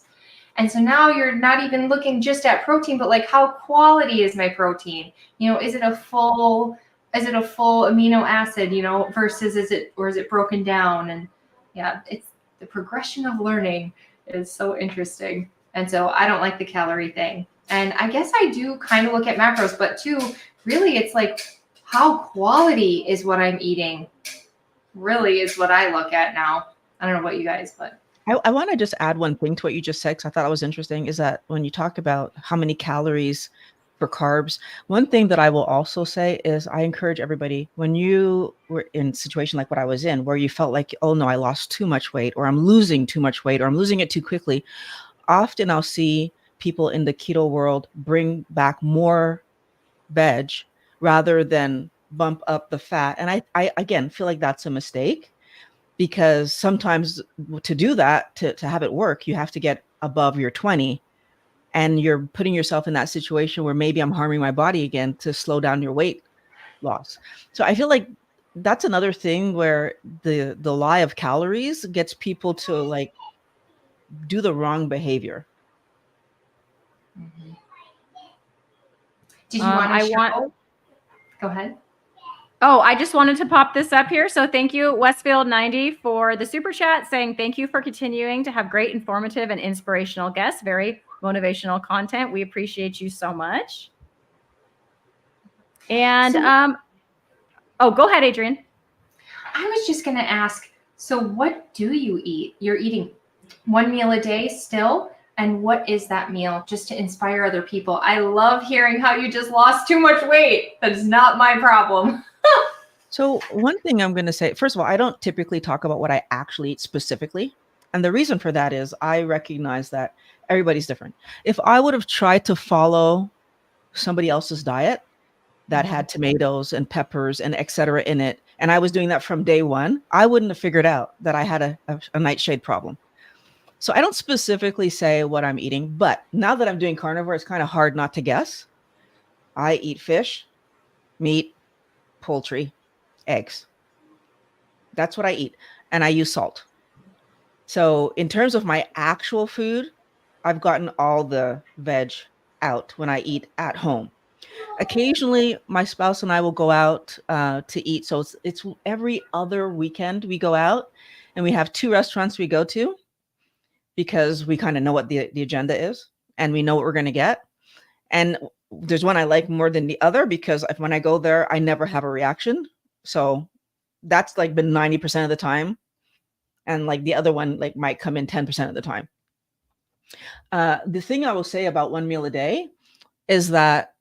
And so now you're not even looking just at protein, but like how quality is my protein? You know, is it a full amino acid, you know, versus is it broken down? And yeah, it's the progression of learning is so interesting. And so I don't like the calorie thing. And I guess I do kind of look at macros, but too, really it's like how quality is what I'm eating really is what I look at now. I don't know about you guys, but I want to just add one thing to what you just said, because I thought it was interesting, is that when you talk about how many calories for carbs, one thing that I will also say is I encourage everybody, when you were in a situation like what I was in, where you felt like, oh no, I lost too much weight, or I'm losing too much weight, or I'm losing it too quickly, often I'll see people in the keto world bring back more veg rather than bump up the fat. And I again, feel like that's a mistake. Because sometimes to do that, to have it work, you have to get above your 20 and you're putting yourself in that situation where maybe I'm harming my body again to slow down your weight loss. So I feel like that's another thing where the lie of calories gets people to like do the wrong behavior. Mm-hmm. Did you want to show? Go ahead. Oh, I just wanted to pop this up here. So thank you, Westfield90, for the super chat saying thank you for continuing to have great, informative, and inspirational guests. Very motivational content. We appreciate you so much. And go ahead, Adrian. I was just going to ask, so what do you eat? You're eating one meal a day still? And what is that meal, just to inspire other people? I love hearing how you just lost too much weight. That is not my problem. So one thing I'm going to say, first of all, I don't typically talk about what I actually eat specifically. And the reason for that is I recognize that everybody's different. If I would have tried to follow somebody else's diet that had tomatoes and peppers and et cetera in it, and I was doing that from day one, I wouldn't have figured out that I had a nightshade problem. So I don't specifically say what I'm eating, but now that I'm doing carnivore, it's kind of hard not to guess. I eat fish, meat, poultry, eggs. That's what I eat. And I use salt. So in terms of my actual food, I've gotten all the veg out when I eat at home. Occasionally, my spouse and I will go out to eat. So it's every other weekend we go out, and we have 2 restaurants we go to because we kind of know what the agenda is and we know what we're going to get. And there's one I like more than the other because when I go there, I never have a reaction. So that's like been 90% of the time. And like the other one like might come in 10% of the time. The thing I will say about one meal a day is that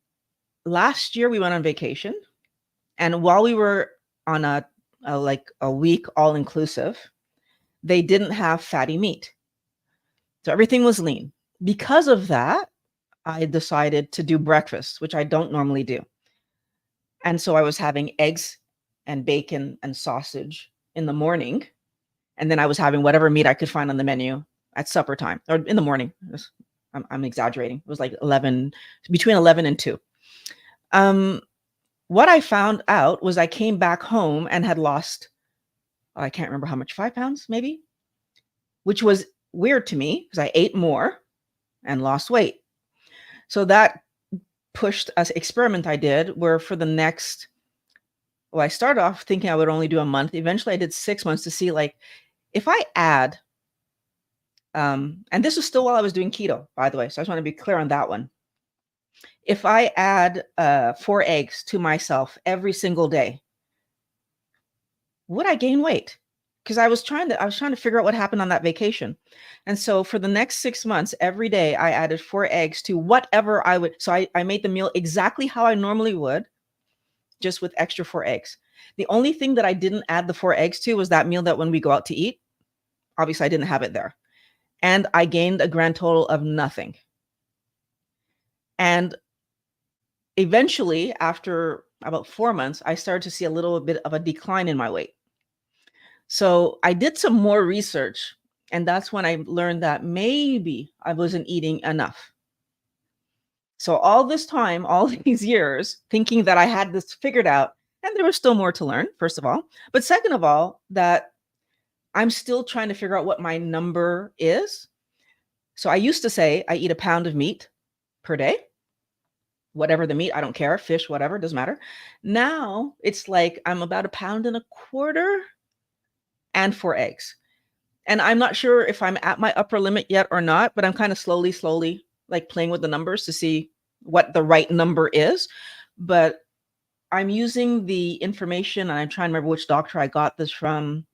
last year we went on vacation. And while we were on a week all inclusive, they didn't have fatty meat. So everything was lean. Because of that, I decided to do breakfast, which I don't normally do. And so I was having eggs and bacon and sausage in the morning. And then I was having whatever meat I could find on the menu at supper time or in the morning. I'm exaggerating. It was like between 11 and 2. What I found out was I came back home and had lost, I can't remember how much, 5 pounds maybe, which was weird to me because I ate more and lost weight. So that pushed an experiment I did where for the next, I started off thinking I would only do a month. Eventually I did 6 months to see like, if I add, and this was still while I was doing keto, by the way. So I just want to be clear on that one. If I add 4 eggs to myself every single day, would I gain weight? Because I was trying to figure out what happened on that vacation. And so for the next 6 months, every day I added 4 eggs to whatever I would. So I made the meal exactly how I normally would, just with extra 4 eggs. The only thing that I didn't add the 4 eggs to was that meal that when we go out to eat, obviously I didn't have it there. And I gained a grand total of nothing. And eventually, after about 4 months, I started to see a little bit of a decline in my weight. So I did some more research, and that's when I learned that maybe I wasn't eating enough. So all this time, all these years, thinking that I had this figured out, and there was still more to learn, first of all. But second of all, that I'm still trying to figure out what my number is. So I used to say I eat a pound of meat per day. Whatever the meat, I don't care, fish, whatever, doesn't matter. Now it's like I'm about 1.25 pounds and 4 eggs. And I'm not sure if I'm at my upper limit yet or not, but I'm kind of slowly like playing with the numbers to see what the right number is. But I'm using the information, and I'm trying to remember which doctor I got this from.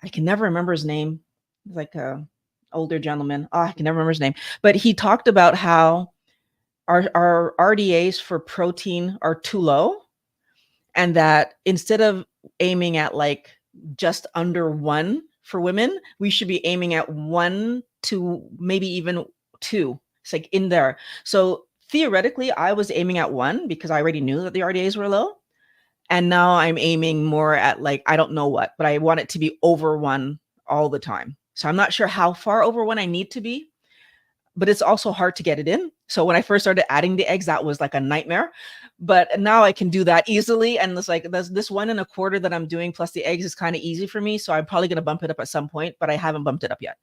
I can never remember his name. He's like a older gentleman. Oh, I can never remember his name. But he talked about how our RDAs for protein are too low, and that instead of aiming at like just under 1 for women, we should be aiming at 1 to maybe even 2. It's like in there. So theoretically, I was aiming at 1 because I already knew that the RDAs were low. And now I'm aiming more at like, I don't know what, but I want it to be over 1 all the time. So I'm not sure how far over 1 I need to be, but it's also hard to get it in. So when I first started adding the eggs, that was like a nightmare. But now I can do that easily. And it's like this 1.25 that I'm doing plus the eggs is kind of easy for me. So I'm probably going to bump it up at some point, but I haven't bumped it up yet.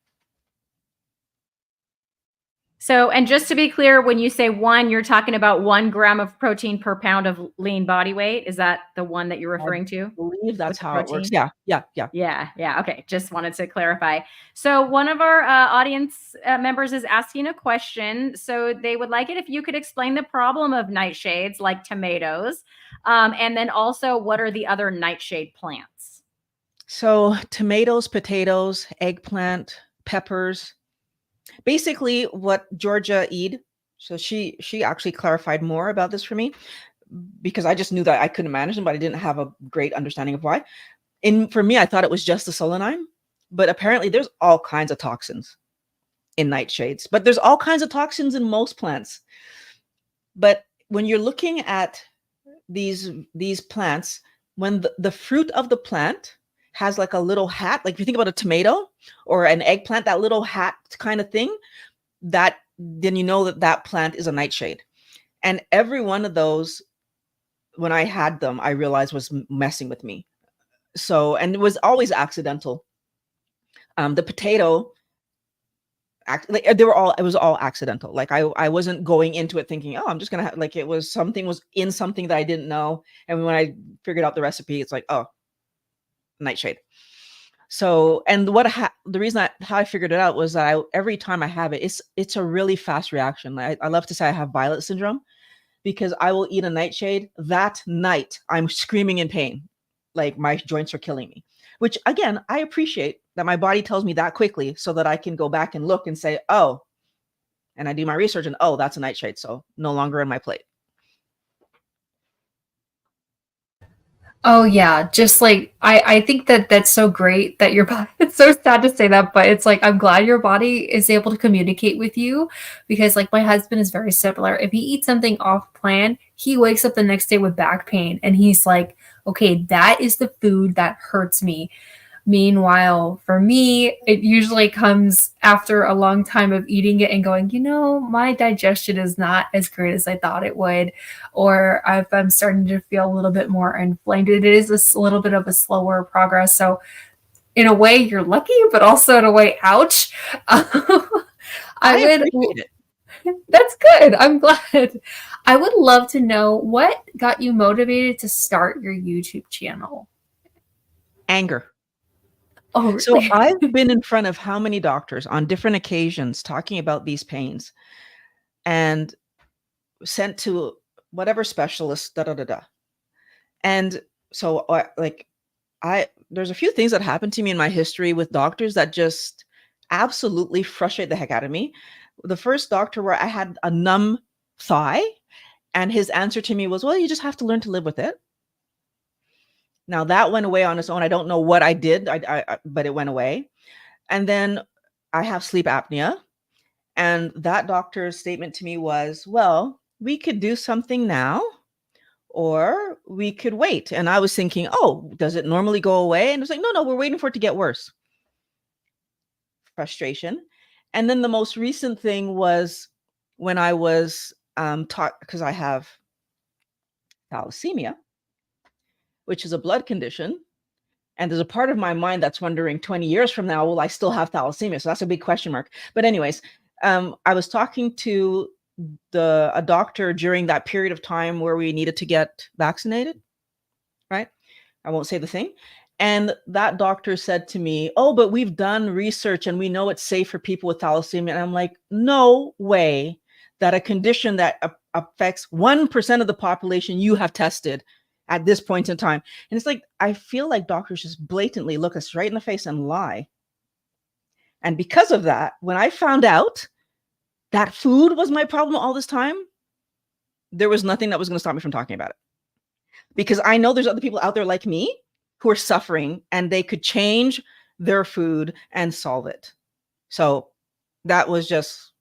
So, and just to be clear, when you say 1, you're talking about 1 gram of protein per pound of lean body weight. Is that the one that you're referring to? I believe that's how it works. Yeah. Okay. Just wanted to clarify. So one of our audience members is asking a question. So they would like it if you could explain the problem of nightshades like tomatoes. And then also, what are the other nightshade plants? So tomatoes, potatoes, eggplant, peppers. Basically what Georgia Eid, so she actually clarified more about this for me, because I just knew that I couldn't manage them, but I didn't have a great understanding of why. For me, I thought it was just the solanine, but apparently there's all kinds of toxins in nightshades, but there's all kinds of toxins in most plants. But when you're looking at these plants, when the fruit of the plant has like a little hat, like if you think about a tomato or an eggplant, that little hat kind of thing, that then you know that plant is a nightshade. And every one of those, when I had them, I realized was messing with me. So, and it was always accidental. The potato, it was all accidental. Like I wasn't going into it thinking, oh, I'm just gonna have, like, it was something that I didn't know. And when I figured out the recipe, it's like, oh, nightshade. So, and the reason how I figured it out was that every time I have it, it's a really fast reaction. I love to say I have Violet syndrome, because I will eat a nightshade that night. I'm screaming in pain, like my joints are killing me, which again, I appreciate that my body tells me that quickly so that I can go back and look and say, oh, and I do my research and, oh, that's a nightshade. So no longer in my plate. Oh yeah, just like I think that's so great that your body, it's so sad to say that, but it's like I'm glad your body is able to communicate with you, because like my husband is very similar. If he eats something off plan, he wakes up the next day with back pain and he's like, okay, that is the food that hurts me. Meanwhile, for me, it usually comes after a long time of eating it and going, my digestion is not as great as I thought it would. Or if I'm starting to feel a little bit more inflamed, it is a little bit of a slower progress. So in a way, you're lucky, but also in a way, ouch. I appreciate it. That's good. I'm glad. I would love to know what got you motivated to start your YouTube channel. Anger. Oh, really? So I've been in front of how many doctors on different occasions talking about these pains. And sent to whatever specialist, da da da da. And so there's a few things that happened to me in my history with doctors that just absolutely frustrate the heck out of me. The first doctor where I had a numb thigh, and his answer to me was, well, you just have to learn to live with it. Now that went away on its own. I don't know what I did, but it went away. And then I have sleep apnea. And that doctor's statement to me was, well, we could do something now, or we could wait. And I was thinking, oh, does it normally go away? And it was like, no, we're waiting for it to get worse. Frustration. And then the most recent thing was when I was taught, because I have thalassemia, which is a blood condition. And there's a part of my mind that's wondering 20 years from now, will I still have thalassemia? So that's a big question mark. But anyways, I was talking to a doctor during that period of time where we needed to get vaccinated, right? I won't say the thing. And that doctor said to me, oh, but we've done research and we know it's safe for people with thalassemia. And I'm like, no way that a condition that affects 1% of the population you have tested at this point in time. And it's like, I feel like doctors just blatantly look us right in the face and lie. And because of that, when I found out that food was my problem all this time, there was nothing that was going to stop me from talking about it. Because I know there's other people out there like me who are suffering, and they could change their food and solve it. So that was just,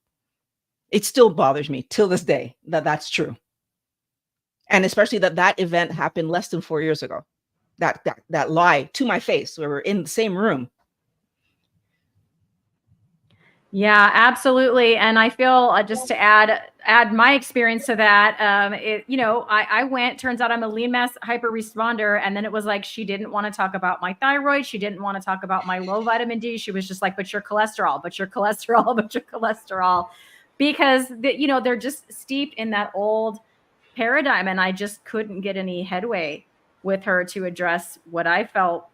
it still bothers me till this day that that's true. And especially that event happened less than 4 years ago. That lie to my face, where we're in the same room. Yeah, absolutely. And I feel just to add my experience to that, I went, turns out I'm a lean mass hyper responder. And then it was like, she didn't want to talk about my thyroid. She didn't want to talk about my low vitamin D. She was just like, but your cholesterol, but your cholesterol, but your cholesterol, because they're just steeped in that old paradigm. And I just couldn't get any headway with her to address what I felt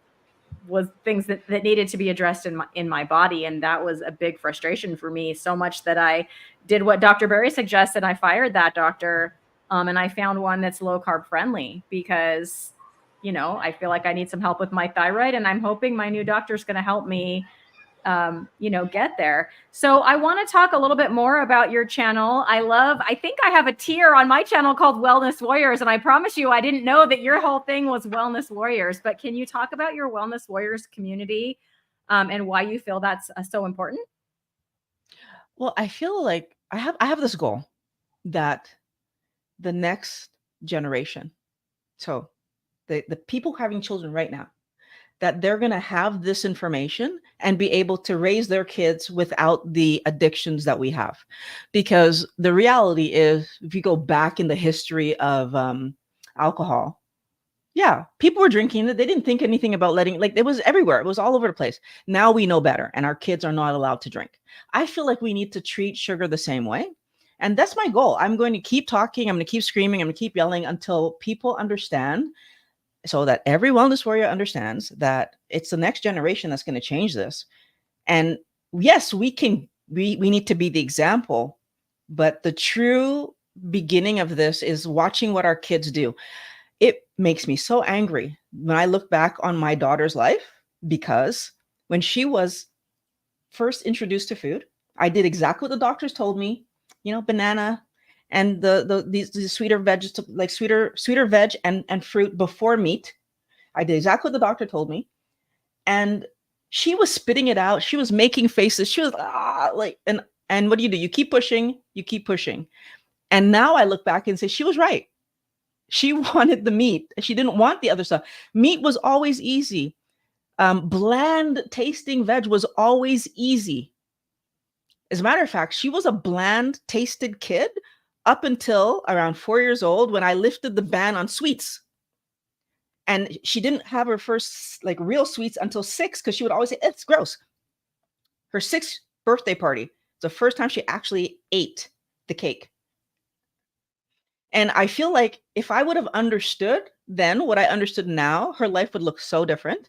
was things that needed to be addressed in my body. And that was a big frustration for me, so much that I did what Dr. Berry suggested. I fired that doctor, and I found one that's low carb friendly, because, I feel like I need some help with my thyroid, and I'm hoping my new doctor is going to help me, get there. So I want to talk a little bit more about your channel. I think I have a tier on my channel called Wellness Warriors. And I promise you, I didn't know that your whole thing was Wellness Warriors, but can you talk about your Wellness Warriors community, and why you feel that's so important? Well, I feel like I have this goal that the next generation, so the people having children right now, that they're going to have this information and be able to raise their kids without the addictions that we have. Because the reality is, if you go back in the history of alcohol, yeah, people were drinking it. They didn't think anything about it was everywhere. It was all over the place. Now we know better, and our kids are not allowed to drink. I feel like we need to treat sugar the same way. And that's my goal. I'm going to keep talking. I'm going to keep screaming. I'm going to keep yelling until people understand, so that every wellness warrior understands that it's the next generation that's going to change this. And yes, we need to be the example, but the true beginning of this is watching what our kids do. It makes me so angry when I look back on my daughter's life, because when she was first introduced to food, I did exactly what the doctors told me, banana, and these sweeter vegetables, like sweeter veg and fruit before meat. I did exactly what the doctor told me. And she was spitting it out. She was making faces. She was and what do? You keep pushing, And now I look back and say, she was right. She wanted the meat. She didn't want the other stuff. Meat was always easy. Bland tasting veg was always easy. As a matter of fact, she was a bland tasted kid up until around 4 years old, when I lifted the ban on sweets. And she didn't have her first real sweets until 6, because she would always say, it's gross. Her 6th birthday party, it's the first time she actually ate the cake. And I feel like if I would have understood then what I understood now, her life would look so different.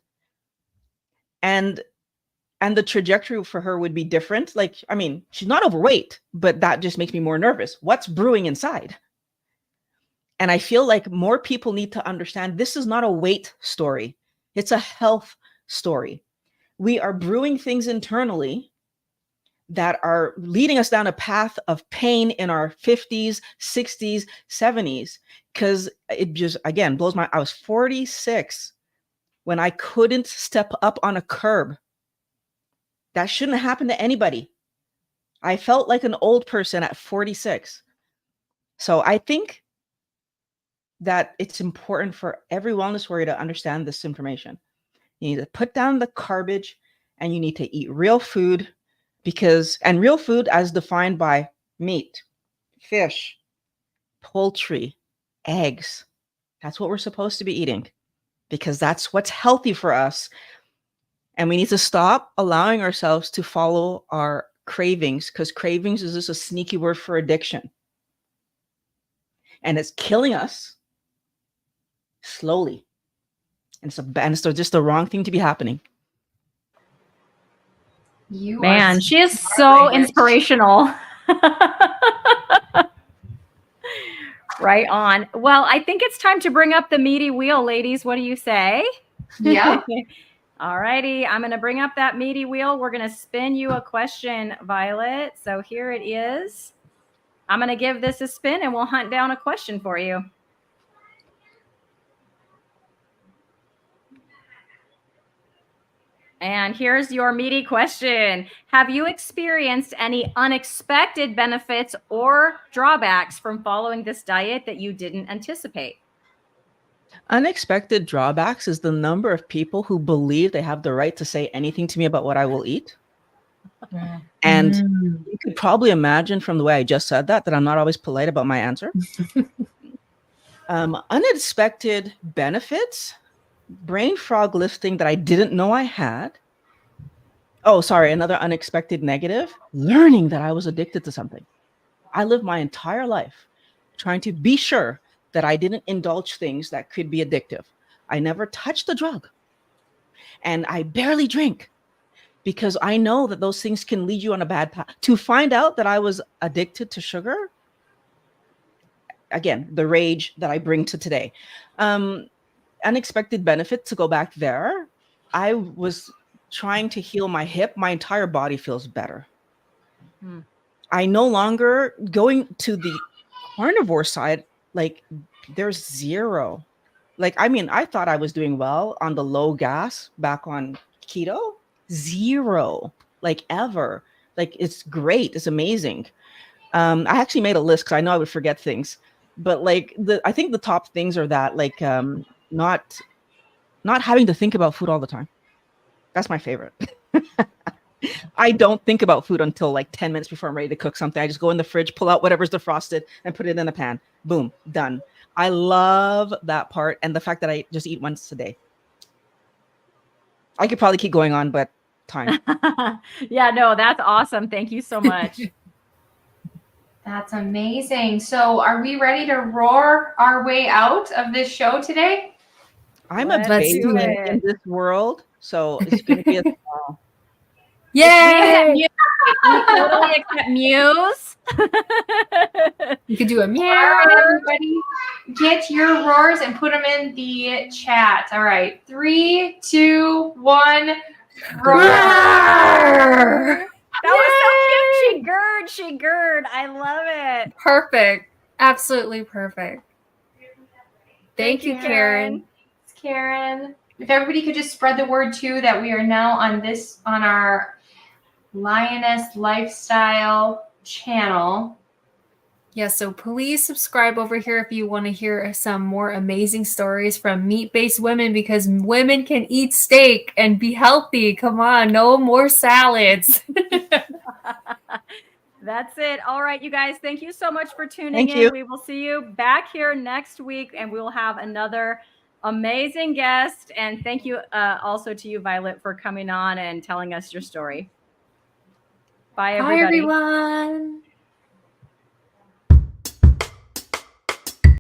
And the trajectory for her would be different. She's not overweight, but that just makes me more nervous. What's brewing inside? And I feel like more people need to understand this is not a weight story. It's a health story. We are brewing things internally that are leading us down a path of pain in our 50s, 60s, 70s. Because it just, again, blows my, I was 46 when I couldn't step up on a curb. That shouldn't happen to anybody. I felt like an old person at 46. So I think that it's important for every wellness warrior to understand this information. You need to put down the garbage and you need to eat real food and real food as defined by meat, fish, poultry, eggs. That's what we're supposed to be eating because that's what's healthy for us. And we need to stop allowing ourselves to follow our cravings because cravings is just a sneaky word for addiction. And it's killing us slowly. And it's just the wrong thing to be happening. She is so inspirational. Right on. Well, I think it's time to bring up the meaty wheel, ladies. What do you say? Yeah. All righty. I'm going to bring up that meaty wheel. We're going to spin you a question, Violet. So here it is. I'm going to give this a spin and we'll hunt down a question for you. And here's your meaty question. Have you experienced any unexpected benefits or drawbacks from following this diet that you didn't anticipate? Unexpected drawbacks is the number of people who believe they have the right to say anything to me about what I will eat. And you could probably imagine from the way I just said that I'm not always polite about my answer. Unexpected benefits, brain fog lifting that I didn't know I had. Oh, sorry. Another unexpected negative, learning that I was addicted to something. I lived my entire life trying to be sure that I didn't indulge things that could be addictive. I never touched a drug. And I barely drink because I know that those things can lead you on a bad path. To find out that I was addicted to sugar, again, the rage that I bring to today. Unexpected benefit, to go back there, I was trying to heal my hip. My entire body feels better. I no longer going to the carnivore side. Like there's zero. Like, I mean, I thought I was doing well on the low gas back on keto. Zero, like ever. Like it's great. It's amazing. I actually made a list because I know I would forget things. But like I think the top things are that like not having to think about food all the time. That's my favorite. I don't think about food until like 10 minutes before I'm ready to cook something. I just go in the fridge, pull out whatever's defrosted and put it in a pan. Boom, done. I love that part. And the fact that I just eat once a day. I could probably keep going on, but time. Yeah, no, that's awesome. Thank you so much. That's amazing. So are we ready to roar our way out of this show today? I'm a baby in this world, so it's going to be a small. Yay! We totally accept mews. You could do a meow. All right, everybody, get your roars and put them in the chat. All right, 3, 2, 1, roar! That was so cute. She gird. I love it. Perfect. Absolutely perfect. Thank you, Karen. It's Karen. If everybody could just spread the word too that we are now on our Lioness Lifestyle channel. Yeah, so please subscribe over here if you want to hear some more amazing stories from meat-based women, because women can eat steak and be healthy. Come on, no more salads. That's it. All right, you guys, thank you so much for tuning in. We will see you back here next week, and we will have another amazing guest. And thank you also to you, Violet, for coming on and telling us your story. Bye, everybody. Bye, everyone.